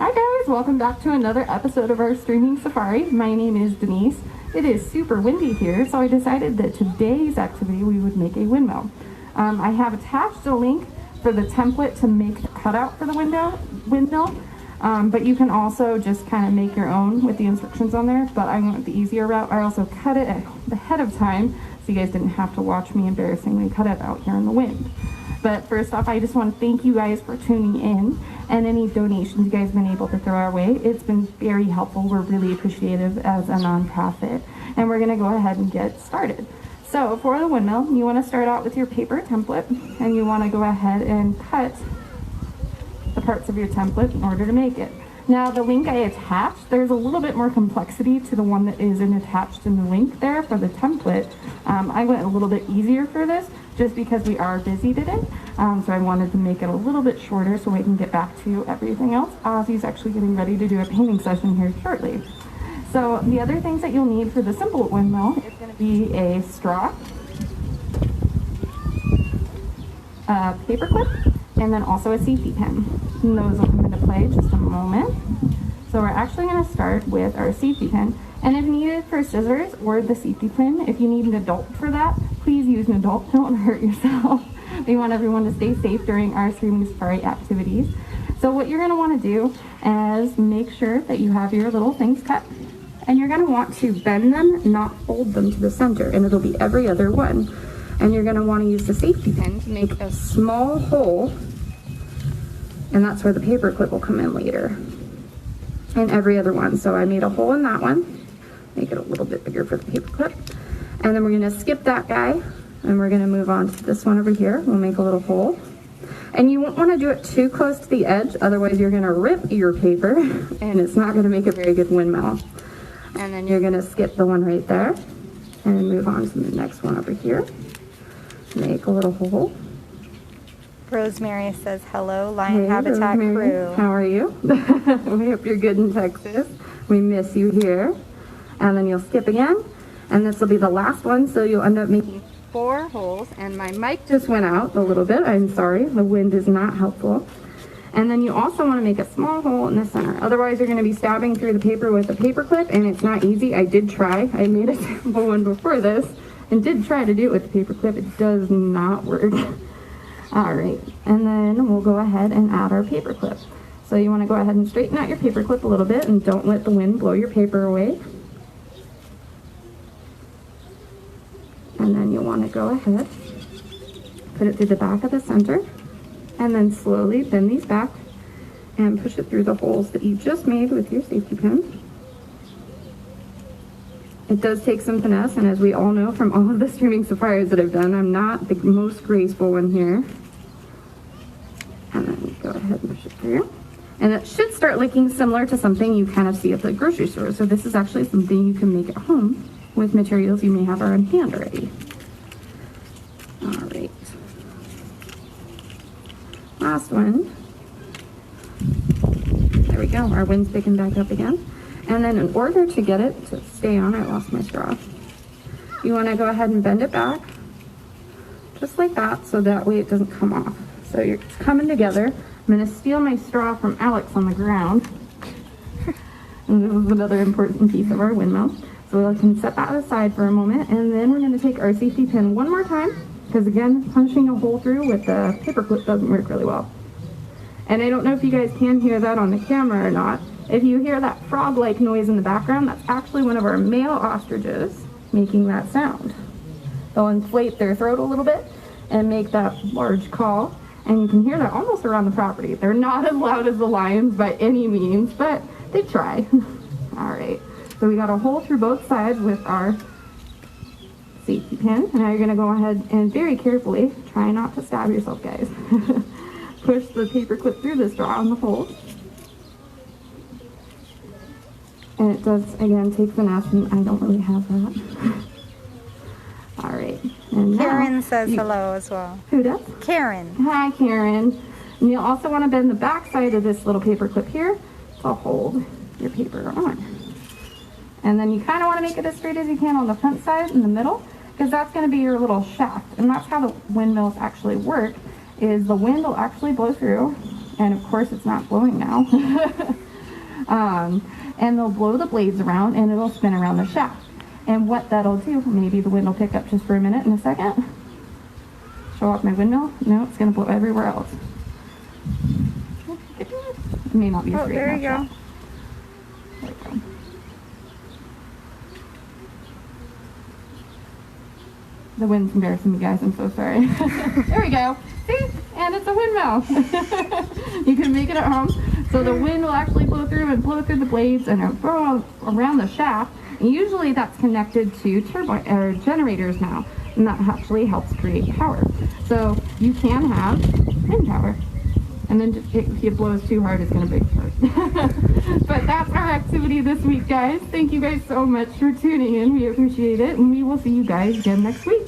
Hi guys, welcome back to another episode of our streaming safari. My name is Denise. It is super windy here, so I decided that today's activity we would make a windmill. I have attached a link for the template to make the cutout for the windmill, but you can also just kind of make your own with the instructions on there, but I went the easier route. I also cut it ahead of time so you guys didn't have to watch me embarrassingly cut it out here in the wind. But first off, I just want to thank you guys for tuning in and any donations you guys have been able to throw our way. It's been very helpful. We're really appreciative as a nonprofit. And we're going to go ahead and get started. So for the windmill, you want to start out with your paper template, and you want to go ahead and cut the parts of your template in order to make it. Now the link I attached, there's a little bit more complexity to the one that isn't attached in the link there for the template. I went a little bit easier for this just because we are busy today. So I wanted to make it a little bit shorter so we can get back to everything else. Ozzy's actually getting ready to do a painting session here shortly. So the other things that you'll need for the simple windmill is going to be a straw, a paper clip, and then also a safety pin. And those will come into play in just a moment. So we're actually going to start with our safety pin. And if needed for scissors or the safety pin, if you need an adult for that, please use an adult. Don't hurt yourself. We want everyone to stay safe during our streaming safari activities. So what you're going to want to do is make sure that you have your little things cut. And you're going to want to bend them, not fold them to the center. And it'll be every other one. And you're going to want to use the safety pin to make a small hole. And that's where the paper clip will come in later. And every other one. So I made a hole in that one. Make it a little bit bigger for the paper clip. And then we're going to skip that guy. And we're going to move on to this one over here. We'll make a little hole. And you won't want to do it too close to the edge. Otherwise you're going to rip your paper. And it's not going to make a very good windmill. And then you're going to skip the one right there. And move on to the next one over here. Make a little hole. Rosemary says, hello, Lion Habitat Rosemary. crew. How are you? We hope you're good in Texas. We miss you here. And then you'll skip again. And this will be the last one, so you'll end up making 4 holes. And my mic just went out a little bit. I'm sorry. The wind is not helpful. And then you also want to make a small hole in the center. Otherwise, you're going to be stabbing through the paper with a paper clip, and it's not easy. I did try. I made a sample one before this and did try to do it with the paper clip. It does not work. All right, and then we'll go ahead and add our paper clip. So you want to go ahead and straighten out your paper clip a little bit and don't let the wind blow your paper away. And then you'll want to go ahead, put it through the back of the center, and then slowly bend these back and push it through the holes that you just made with your safety pin. It does take some finesse, and as we all know from all of the streaming safaris that I've done, I'm not the most graceful one here. And then go ahead and push it through. And it should start looking similar to something you kind of see at the grocery store. So this is actually something you can make at home with materials you may have on hand already. All right. Last one. There we go. Our wind's picking back up again. And then in order to get it to stay on, I lost my straw. You want to go ahead and bend it back, just like that, so that way it doesn't come off. So it's coming together. I'm going to steal my straw from Alex on the ground. And this is another important piece of our windmill. So we can set that aside for a moment, and then we're going to take our safety pin one more time, because again, punching a hole through with the paper clip doesn't work really well. And I don't know if you guys can hear that on the camera or not. If you hear that frog-like noise in the background, that's actually one of our male ostriches making that sound. They'll inflate their throat a little bit and make that large call, and you can hear that almost around the property. They're not as loud as the lions by any means, but they try. All right, so we got a hole through both sides with our safety pin. Now you're gonna go ahead and very carefully, try not to stab yourself, guys. Push the paper clip through the straw in the hole. And it does, again, take finesse, and I don't really have that. All right. And Karen says hello as well. Who does? Karen. Hi, Karen. And you'll also want to bend the back side of this little paper clip here to hold your paper on. And then you kind of want to make it as straight as you can on the front side in the middle, because that's going to be your little shaft. And that's how the windmills actually work, is the wind will actually blow through. And of course it's not blowing now. And they'll blow the blades around and it'll spin around the shaft. And what that'll do, maybe the wind will pick up just for a minute in a second. Show off my windmill. No, it's going to blow everywhere else. It may not be Oh, straight. there you go. There we go. The wind's embarrassing me, guys. I'm so sorry. There we go. See? And it's a windmill. You can make it at home. So the wind will actually blow through the blades and it'll blow around the shaft. And usually that's connected to generators now. And that actually helps create power. So you can have wind power. And then just, if it blows too hard, it's going to break apart. But that's our activity this week, guys. Thank you guys so much for tuning in. We appreciate it. And we will see you guys again next week.